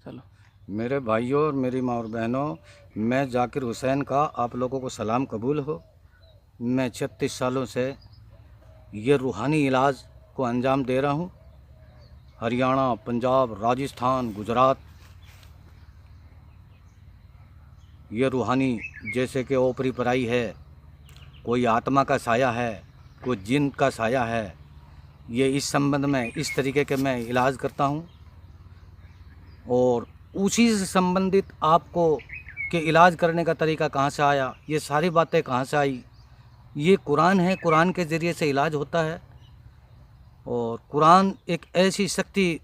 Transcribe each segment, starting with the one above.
चलो। मेरे भाइयों और मेरी माँ और बहनों, मैं जाकिर हुसैन का आप लोगों को सलाम कबूल हो। मैं 36 सालों से ये रूहानी इलाज को अंजाम दे रहा हूँ। हरियाणा, पंजाब, राजस्थान, गुजरात। ये रूहानी जैसे कि ओपरी पराई है, कोई आत्मा का साया है, कोई जिन का साया है, ये इस संबंध में इस तरीके के मैं इलाज करता हूँ। और उसी से संबंधित आपको कि इलाज करने का तरीका कहाँ से आया, ये सारी बातें कहाँ से आई, ये कुरान है। कुरान के ज़रिए से इलाज होता है। और कुरान एक ऐसी शक्ति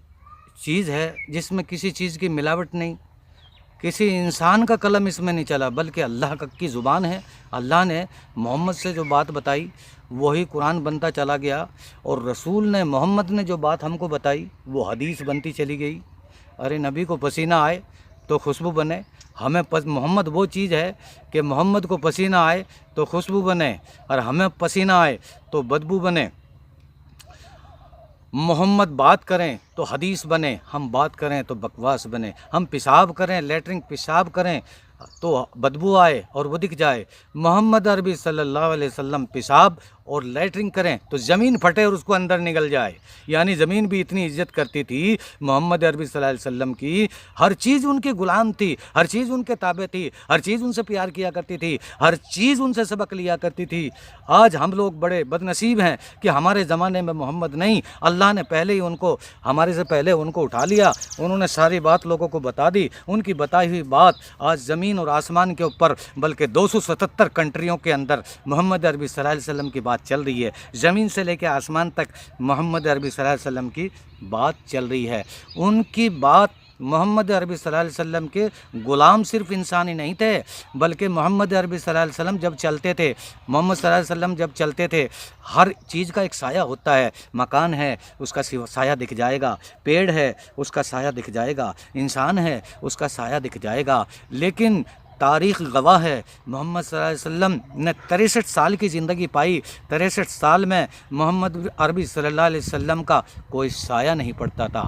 चीज़ है जिसमें किसी चीज़ की मिलावट नहीं, किसी इंसान का कलम इसमें नहीं चला, बल्कि अल्लाह की ज़ुबान है। अल्लाह ने मोहम्मद से जो बात बताई वही कुरान बनता चला गया, और रसूल ने मोहम्मद ने जो बात हमको बताई वो हदीस बनती चली गई। अरे नबी को पसीना आए तो खुशबू बने, हमें मोहम्मद वो चीज़ है कि मोहम्मद को पसीना आए तो खुशबू बने, और हमें पसीना आए तो बदबू बने। मोहम्मद बात करें तो हदीस बने, हम बात करें तो बकवास बने। हम पेशाब करें, लेटरिन पेशाब करें तो बदबू आए और वो दिख जाए। मोहम्मद अरबी सल्लल्लाहु अलैहि वसल्लम पेशाब और लेटरिन करें तो ज़मीन फटे और उसको अंदर निकल जाए। यानी ज़मीन भी इतनी इज्जत करती थी मोहम्मद अरबी सल्लल्लाहु अलैहि वसल्लम की। हर चीज़ उनके ग़ुलाम थी, हर चीज़ उनके ताबे थी, हर चीज़ उनसे प्यार किया करती थी, हर चीज़ उनसे सबक लिया करती थी। आज हम लोग बड़े बदनसीब हैं कि हमारे ज़माने में मोहम्मद नहीं, अल्लाह ने पहले ही उनको, हमारे से पहले उनको उठा लिया। उन्होंने सारी बात लोगों को बता दी। उनकी बताई हुई बात आज ज़मीन और आसमान के ऊपर, बल्कि 277 कंट्रियों के अंदर मोहम्मद अरबी सल्लल्लाहु अलैहि वसल्लम की बात चल रही है। ज़मीन से लेकर आसमान तक मोहम्मद अरबी सल्लल्लाहु अलैहि वसल्लम की बात चल रही है। उनकी बात, मोहम्मद अरबी सल्लल्लाहु अलैहि वसल्लम के ग़ुलाम सिर्फ इंसान ही नहीं थे, बल्कि मोहम्मद अरबी सल्लल्लाहु अलैहि वसल्लम जब चलते थे, मोहम्मद सल्लल्लाहु अलैहि वसल्लम जब चलते थे, हर चीज़ का एक साया होता है। मकान है उसका साया दिख जाएगा, पेड़ है उसका साया दिख जाएगा, इंसान है उसका साया दिख जाएगा। लेकिन तारीख़ गवाह है, मोहम्मद सल्लल्लाहु अलैहि वसल्लम ने 63 साल की ज़िंदगी पाई। 63 साल में मोहम्मद अरबी सल्लल्लाहु अलैहि वसल्लम का कोई साया नहीं पड़ता था।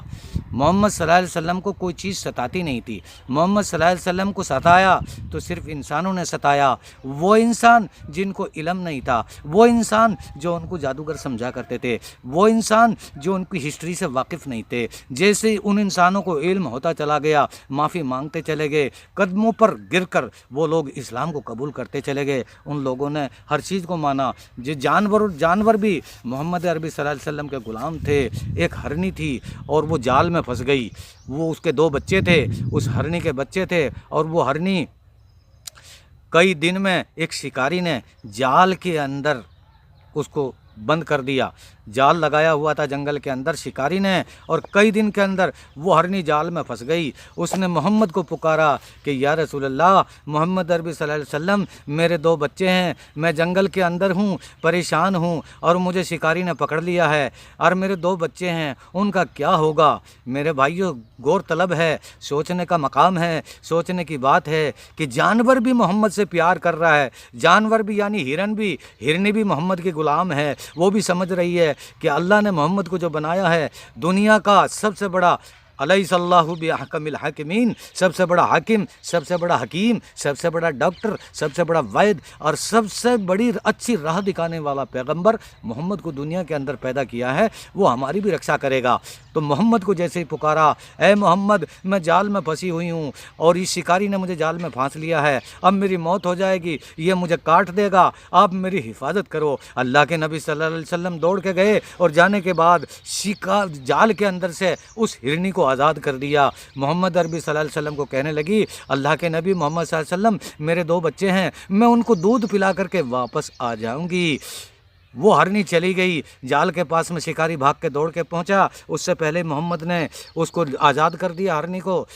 मोहम्मद सल्लल्लाहु अलैहि वसल्लम को कोई चीज़ सताती नहीं थी। मोहम्मद सल्लल्लाहु अलैहि वसल्लम को सताया तो सिर्फ इंसानों ने सताया। वो इंसान जिनको इल्म नहीं था, वो इंसान जो उनको जादूगर समझा करते थे, वो इंसान जो उनकी हिस्ट्री से वाकिफ़ नहीं थे। जैसे ही उन इंसानों को इल्म होता चला गया, माफ़ी मांगते चले गए, कदमों पर गिर कर वो लोग इस्लाम को कबूल करते चले गए। उन लोगों ने हर चीज़ को माना। जो जानवर भी मोहम्मद अरबी सल्लल्लाहु अलैहि वसल्लम के ग़ुलाम थे। एक हरनी थी और वो जाल में फंस गई। वो, उसके 2 बच्चे थे, उस हरनी के बच्चे थे, और वो हरनी कई दिन में एक शिकारी ने जाल के अंदर उसको बंद कर दिया। जाल लगाया हुआ था जंगल के अंदर शिकारी ने, और कई दिन के अंदर वो हरनी जाल में फंस गई। उसने मोहम्मद को पुकारा कि या रसूलल्लाह, मोहम्मद अरबी सल्लल्लाहु अलैहि वसल्लम, मेरे 2 बच्चे हैं, मैं जंगल के अंदर हूँ, परेशान हूँ, और मुझे शिकारी ने पकड़ लिया है, और मेरे 2 बच्चे हैं, उनका क्या होगा। मेरे भाइयों, गौर तलब है, सोचने का मकाम है, सोचने की बात है कि जानवर भी मोहम्मद से प्यार कर रहा है। जानवर भी, यानी हिरनी भी मोहम्मद के ग़ुलाम है। वो भी समझ रही है कि अल्लाह ने मोहम्मद को जो बनाया है, दुनिया का सबसे बड़ा, अलैहिस्सल्लाहु बिअहकमिल हाकिमीन, सबसे बड़ा हाकिम, सबसे बड़ा हकीम, सबसे बड़ा डॉक्टर, सबसे बड़ा वैद, और सबसे बड़ी अच्छी राह दिखाने वाला पैगंबर मोहम्मद को दुनिया के अंदर पैदा किया है। वो हमारी भी रक्षा करेगा। तो मोहम्मद को जैसे ही पुकारा, ए मोहम्मद, मैं जाल में फंसी हुई हूँ और इस शिकारी ने मुझे जाल में फांस लिया है, अब मेरी मौत हो जाएगी, ये मुझे काट देगा, आप मेरी हिफाजत करो। अल्लाह के नबी सल्लल्लाहु अलैहि वसल्लम दौड़ के गए, और जाने के बाद जाल के अंदर से उस हिरनी को आज़ाद कर दिया। मोहम्मद अरबी सल्लल्लाहु अलैहि वसल्लम को कहने लगी, अल्लाह के नबी मोहम्मद सल्लल्लाहु अलैहि वसल्लम, मेरे 2 बच्चे हैं, मैं उनको दूध पिला करके वापस आ जाऊंगी। वो हरनी चली गई। जाल के पास में शिकारी भाग के दौड़ के पहुंचा, उससे पहले मोहम्मद ने उसको आज़ाद कर दिया, हरनी को।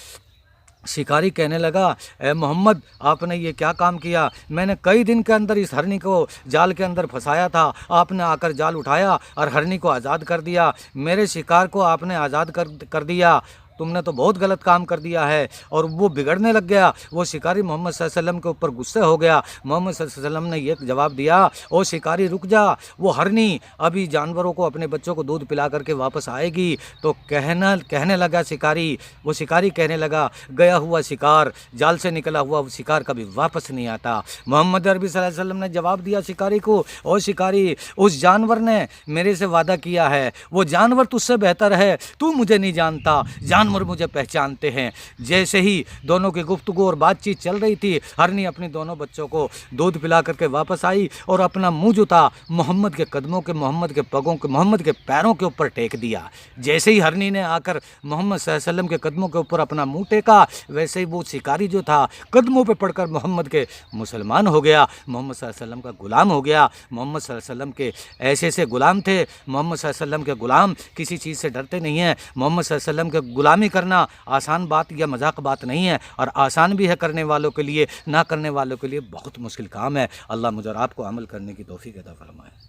शिकारी कहने लगा, ए मोहम्मद, आपने ये क्या काम किया। मैंने कई दिन के अंदर इस हरनी को जाल के अंदर फंसाया था, आपने आकर जाल उठाया और हरनी को आज़ाद कर दिया। मेरे शिकार को आपने आज़ाद कर दिया। तुमने तो बहुत गलत काम कर दिया है। और वो बिगड़ने लग गया। वो शिकारी मोहम्मद सल्लल्लाहु अलैहि वसल्लम के ऊपर गुस्से हो गया। मोहम्मद सल्लल्लाहु अलैहि वसल्लम ने ये जवाब दिया, ओ शिकारी रुक जा, वो हरनी अभी जानवरों को, अपने बच्चों को दूध पिला करके वापस आएगी। तो कहने लगा शिकारी, वो शिकारी कहने लगा, गया हुआ शिकार, जाल से निकला हुआ वो शिकार कभी वापस नहीं आता। मोहम्मद अरबी सल्लल्लाहु अलैहि वसल्लम ने जवाब दिया शिकारी को, ओ शिकारी, उस जानवर ने मेरे से वादा किया है, वो जानवर तुझसे बेहतर है, तू मुझे नहीं जानता, जानवर मुझे पहचानते हैं। जैसे ही दोनों की गुफ्तगू और बातचीत चल रही थी, हरनी अपनी दोनों बच्चों को दूध पिला करके वापस आई और अपना मुंह जुता मोहम्मद के कदमों के, मोहम्मद के पगों के, मोहम्मद के पैरों के ऊपर टेक दिया। जैसे ही हरनी ने आकर मोहम्मद सल्लल्लाहु अलैहि वसल्लम के कदमों के ऊपर अपना मुंह टेका, वैसे ही वो शिकारी जो था कदमों पे पड़कर मोहम्मद के मुसलमान हो गया, मोहम्मद सल्लल्लाहु अलैहि वसल्लम का गुलाम हो गया। मोहम्मद सल्लल्लाहु अलैहि वसल्लम के ऐसे गुलाम थे। मोहम्मद सल्लल्लाहु अलैहि वसल्लम के गुलाम किसी चीज़ से डरते नहीं हैं। मोहम्मद सल्लल्लाहु अलैहि वसल्लम के गुलामी करना आसान बात या मजाक बात नहीं है, और आसान भी है करने वालों के लिए, ना करने वालों के लिए बहुत मुश्किल काम है। अल्लाह मुझे और आपको अमल करने की तौफीक अता फरमाए।